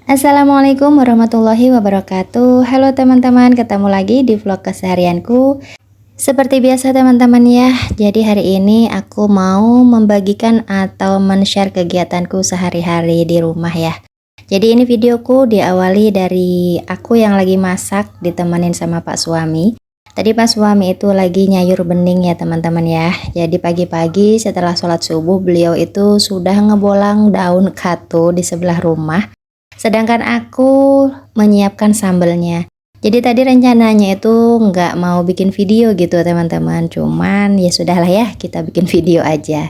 Assalamualaikum warahmatullahi wabarakatuh. Halo teman-teman, ketemu lagi di vlog keseharianku. Seperti biasa teman-teman ya, jadi hari ini aku mau membagikan atau men-share kegiatanku sehari-hari di rumah ya. Jadi ini videoku diawali dari aku yang lagi masak ditemenin sama Pak suami. Tadi Pak suami itu lagi nyayur bening ya teman-teman ya. Jadi pagi-pagi setelah sholat subuh beliau itu sudah ngebolang daun kato di sebelah rumah. Sedangkan aku menyiapkan sambelnya. Jadi tadi rencananya itu nggak mau bikin video gitu teman-teman. Cuman ya sudahlah ya, kita bikin video aja.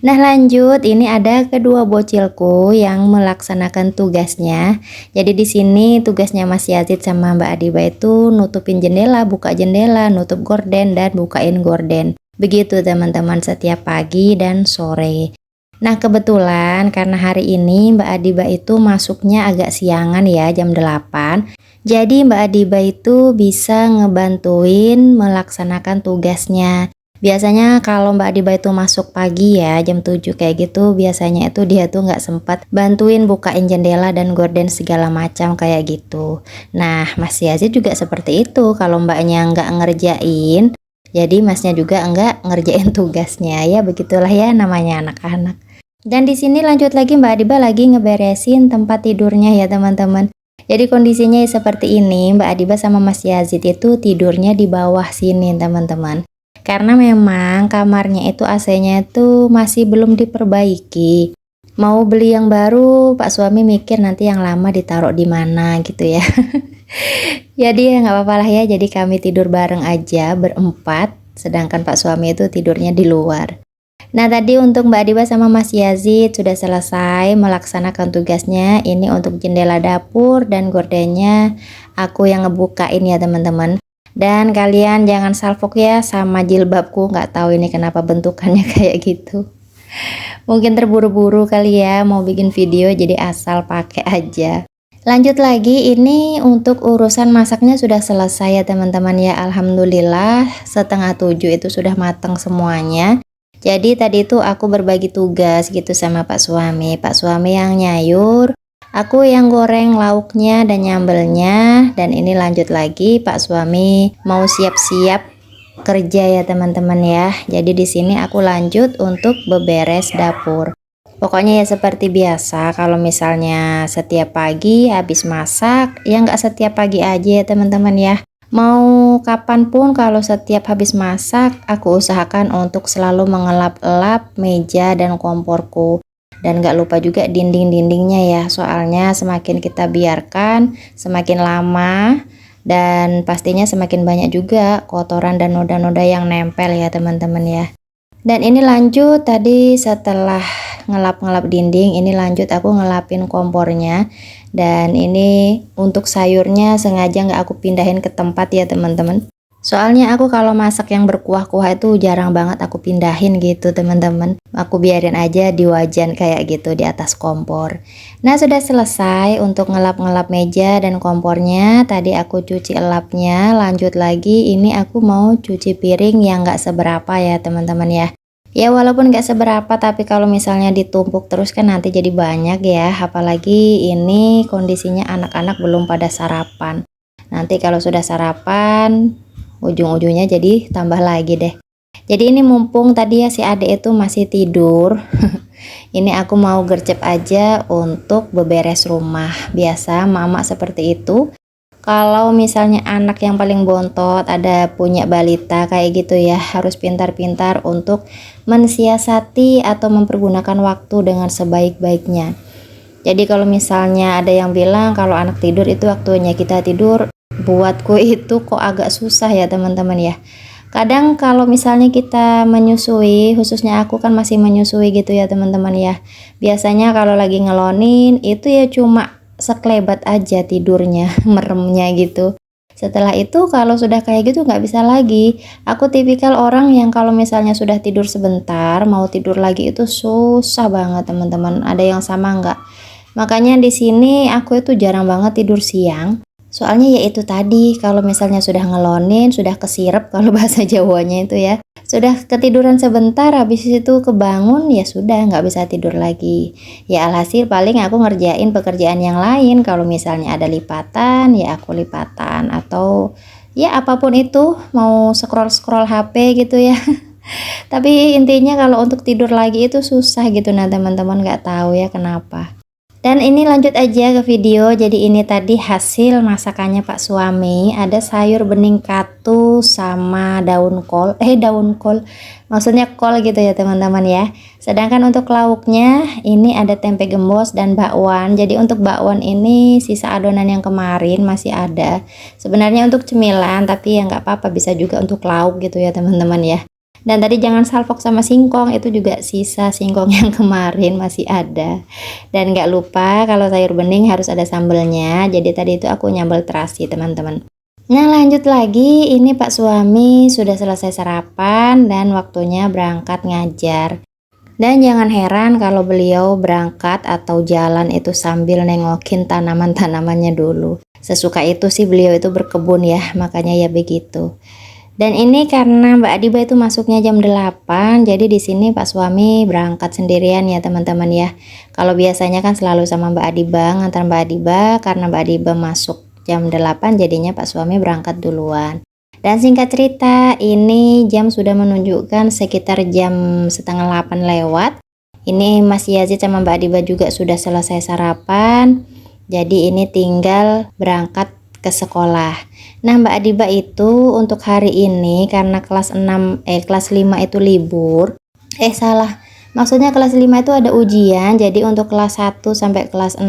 Nah lanjut, ini ada kedua bocilku yang melaksanakan tugasnya. Jadi di sini tugasnya Mas Yazid sama Mbak Adiba itu nutupin jendela, buka jendela, nutup gorden dan bukain gorden. Begitu teman-teman setiap pagi dan sore. Nah kebetulan karena hari ini Mbak Adiba itu masuknya agak siangan ya, jam 8. Jadi Mbak Adiba itu bisa ngebantuin melaksanakan tugasnya. Biasanya kalau Mbak Adiba itu masuk pagi ya, jam 7 kayak gitu, biasanya itu dia tuh nggak sempat bantuin bukain jendela dan gorden segala macam kayak gitu. Nah Mas Yazid juga seperti itu, kalau mbaknya nggak ngerjain, jadi masnya juga nggak ngerjain tugasnya. Ya begitulah ya namanya anak-anak. Dan di sini lanjut lagi Mbak Adiba lagi ngeberesin tempat tidurnya ya teman-teman. Jadi kondisinya seperti ini, Mbak Adiba sama Mas Yazid itu tidurnya di bawah sini teman-teman. Karena memang kamarnya itu AC-nya itu masih belum diperbaiki. Mau beli yang baru, Pak suami mikir nanti yang lama ditaruh di mana gitu ya. Jadi ya nggak apa-apa lah ya, jadi kami tidur bareng aja berempat, sedangkan Pak suami itu tidurnya di luar. Nah tadi untuk Mbak Adiba sama Mas Yazid sudah selesai melaksanakan tugasnya. Ini untuk jendela dapur dan gordennya aku yang ngebukain ya teman-teman. Dan kalian jangan salfok ya sama jilbabku, nggak tahu ini kenapa bentukannya kayak gitu. Mungkin terburu-buru kali ya mau bikin video jadi asal pakai aja. Lanjut lagi, ini untuk urusan masaknya sudah selesai ya teman-teman ya. Alhamdulillah setengah 7 itu sudah matang semuanya. Jadi tadi itu aku berbagi tugas gitu sama Pak suami. Pak suami yang nyayur, aku yang goreng lauknya dan nyambelnya. Dan ini lanjut lagi, Pak suami mau siap-siap kerja ya teman-teman ya. Jadi di sini aku lanjut untuk beberes dapur. Pokoknya ya seperti biasa, kalau misalnya setiap pagi habis masak, ya nggak setiap pagi aja ya teman-teman ya. Mau kapanpun kalau setiap habis masak, aku usahakan untuk selalu mengelap-elap meja dan komporku. Dan gak lupa juga dinding-dindingnya ya, soalnya semakin kita biarkan, semakin lama, dan pastinya semakin banyak juga kotoran dan noda-noda yang nempel ya teman-teman ya. Dan ini lanjut tadi setelah ngelap-ngelap dinding, ini lanjut aku ngelapin kompornya. Dan ini untuk sayurnya sengaja nggak aku pindahin ke tempat ya teman-teman. Soalnya aku kalau masak yang berkuah-kuah itu jarang banget aku pindahin gitu teman-teman. Aku biarin aja di wajan kayak gitu di atas kompor. Nah sudah selesai untuk ngelap-ngelap meja dan kompornya. Tadi aku cuci elapnya, lanjut lagi ini aku mau cuci piring yang nggak seberapa ya teman-teman ya. Ya walaupun gak seberapa, tapi kalau misalnya ditumpuk terus kan nanti jadi banyak ya. Apalagi ini kondisinya anak-anak belum pada sarapan. Nanti kalau sudah sarapan, ujung-ujungnya jadi tambah lagi deh. Jadi ini mumpung tadi ya si adik itu masih tidur. Ini aku mau gercep aja untuk beberes rumah. Biasa mama seperti itu. Kalau misalnya anak yang paling bontot ada punya balita kayak gitu ya, harus pintar-pintar untuk mensiasati atau mempergunakan waktu dengan sebaik-baiknya. Jadi kalau misalnya ada yang bilang kalau anak tidur itu waktunya kita tidur, buatku itu kok agak susah ya teman-teman ya. Kadang kalau misalnya kita menyusui, khususnya aku kan masih menyusui gitu ya teman-teman ya. Biasanya kalau lagi ngelonin itu ya cuma sekelebat aja tidurnya, meremnya gitu. Setelah itu kalau sudah kayak gitu nggak bisa lagi. Aku tipikal orang yang kalau misalnya sudah tidur sebentar, mau tidur lagi itu susah banget teman-teman. Ada yang sama nggak? Makanya di sini aku itu jarang banget tidur siang. Soalnya ya itu tadi, kalau misalnya sudah ngelonin, sudah kesirep kalau bahasa Jawanya itu ya. Sudah ketiduran sebentar, habis itu kebangun ya sudah nggak bisa tidur lagi. Ya alhasil paling aku ngerjain pekerjaan yang lain. Kalau misalnya ada lipatan ya aku lipatan, atau ya apapun itu, mau scroll-scroll HP gitu ya. Tapi intinya kalau untuk tidur lagi itu susah gitu. Nah teman-teman, nggak tahu ya kenapa. Dan ini lanjut aja ke video. Jadi ini tadi hasil masakannya Pak suami. Ada sayur bening katu sama daun kol. Daun kol. Maksudnya kol gitu ya teman-teman ya. Sedangkan untuk lauknya ini ada tempe gembos dan bakwan. Jadi untuk bakwan ini sisa adonan yang kemarin masih ada. Sebenarnya untuk cemilan, tapi ya nggak apa-apa, bisa juga untuk lauk gitu ya teman-teman ya. Dan tadi jangan salfok sama singkong, itu juga sisa singkong yang kemarin masih ada. Dan nggak lupa kalau sayur bening harus ada sambelnya. Jadi tadi itu aku nyambel terasi teman-teman. Nah lanjut lagi, ini Pak suami sudah selesai sarapan dan waktunya berangkat ngajar. Dan jangan heran kalau beliau berangkat atau jalan itu sambil nengokin tanaman-tanamannya dulu. Sesuka itu sih beliau itu berkebun ya, makanya ya begitu. Dan ini karena Mbak Adiba itu masuknya jam 8, jadi di sini Pak suami berangkat sendirian ya teman-teman ya. Kalau biasanya kan selalu sama Mbak Adiba, ngantar Mbak Adiba, karena Mbak Adiba masuk jam 8 jadinya Pak suami berangkat duluan. Dan singkat cerita, ini jam sudah menunjukkan sekitar jam setengah 8 lewat. Ini Mas Yazid sama Mbak Adiba juga sudah selesai sarapan. Jadi ini tinggal berangkat ke sekolah. Nah Mbak Adiba itu untuk hari ini karena kelas 5 itu libur. Salah. Maksudnya kelas 5 itu ada ujian. Jadi untuk kelas 1 sampai kelas 6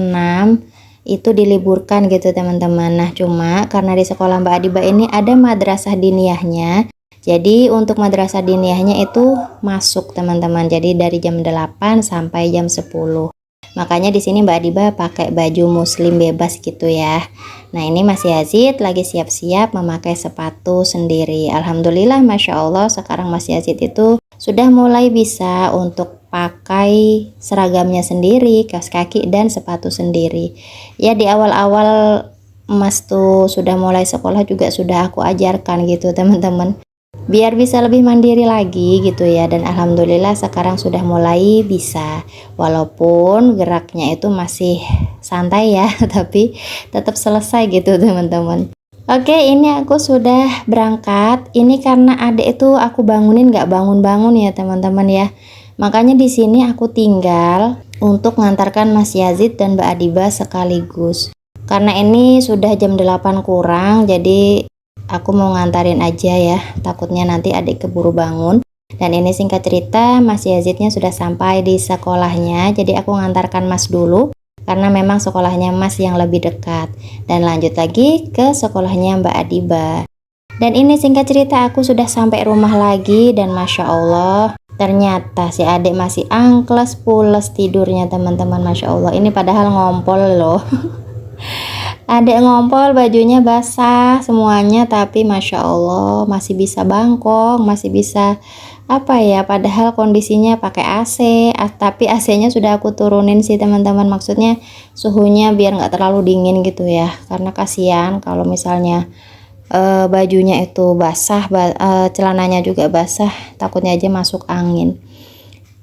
itu diliburkan gitu teman-teman. Nah cuma karena di sekolah Mbak Adiba ini ada madrasah diniyahnya. Jadi untuk madrasah diniyahnya itu masuk teman-teman. Jadi dari jam 8 sampai jam 10. Makanya di sini Mbak Adiba pakai baju muslim bebas gitu ya. Nah ini Mas Yazid lagi siap-siap memakai sepatu sendiri. Alhamdulillah Masya Allah sekarang Mas Yazid itu sudah mulai bisa untuk pakai seragamnya sendiri, kaos kaki dan sepatu sendiri. Ya di awal-awal Mas tuh sudah mulai sekolah juga sudah aku ajarkan gitu teman-teman, biar bisa lebih mandiri lagi gitu ya. Dan alhamdulillah sekarang sudah mulai bisa, walaupun geraknya itu masih santai ya tapi tetap selesai gitu teman-teman. Oke, ini aku sudah berangkat. Ini karena adik itu aku bangunin nggak bangun-bangun ya teman-teman ya. Makanya di sini aku tinggal untuk mengantarkan Mas Yazid dan Mbak Adiba sekaligus. Karena ini sudah jam 8 kurang, jadi aku mau ngantarin aja ya, takutnya nanti adik keburu bangun. Dan ini singkat cerita, Mas Yazidnya sudah sampai di sekolahnya, jadi aku ngantarkan Mas dulu karena memang sekolahnya Mas yang lebih dekat. Dan lanjut lagi ke sekolahnya Mbak Adiba. Dan ini singkat cerita aku sudah sampai rumah lagi, dan Masya Allah ternyata si adik masih angkles pules tidurnya teman-teman. Masya Allah, ini padahal ngompol loh. Adek ngompol, bajunya basah semuanya, tapi Masya Allah masih bisa bangkong, masih bisa apa ya, padahal kondisinya pakai AC, tapi AC-nya sudah aku turunin sih teman-teman, maksudnya suhunya biar nggak terlalu dingin gitu ya, karena kasihan kalau misalnya bajunya itu basah, celananya juga basah, takutnya aja masuk angin.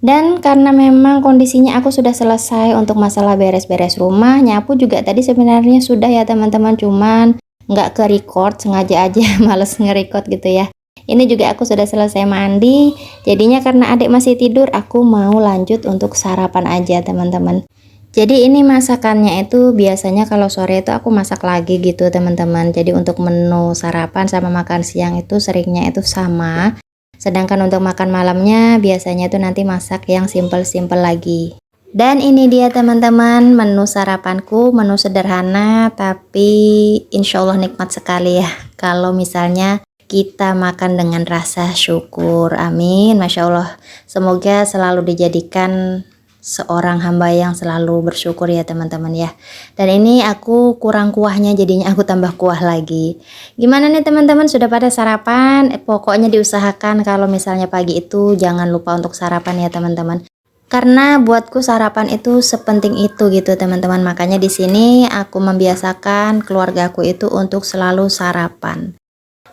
Dan karena memang kondisinya aku sudah selesai untuk masalah beres-beres rumah, nyapu juga tadi sebenarnya sudah ya teman-teman, cuman nggak ke record, sengaja aja males nge-record gitu ya. Ini juga aku sudah selesai mandi, jadinya karena adik masih tidur aku mau lanjut untuk sarapan aja teman-teman. Jadi ini masakannya itu biasanya kalau sore itu aku masak lagi gitu teman-teman. Jadi untuk menu sarapan sama makan siang itu seringnya itu sama. Sedangkan untuk makan malamnya biasanya itu nanti masak yang simple-simple lagi. Dan ini dia teman-teman menu sarapanku, menu sederhana tapi insya Allah nikmat sekali ya. Kalau misalnya kita makan dengan rasa syukur, amin. Masya Allah, semoga selalu dijadikan seorang hamba yang selalu bersyukur ya teman-teman ya. Dan ini aku kurang kuahnya, jadinya aku tambah kuah lagi. Gimana nih teman-teman, sudah pada sarapan? Pokoknya diusahakan kalau misalnya pagi itu jangan lupa untuk sarapan ya teman-teman. Karena buatku sarapan itu sepenting itu gitu teman-teman. Makanya di sini aku membiasakan keluargaku itu untuk selalu sarapan.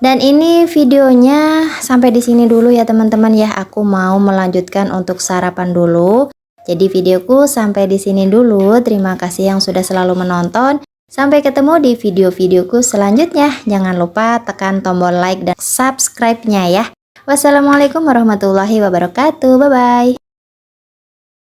Dan ini videonya sampai di sini dulu ya teman-teman ya. Aku mau melanjutkan untuk sarapan dulu. Jadi videoku sampai di sini dulu. Terima kasih yang sudah selalu menonton. Sampai ketemu di video-videoku selanjutnya. Jangan lupa tekan tombol like dan subscribe-nya ya. Wassalamualaikum warahmatullahi wabarakatuh. Bye bye.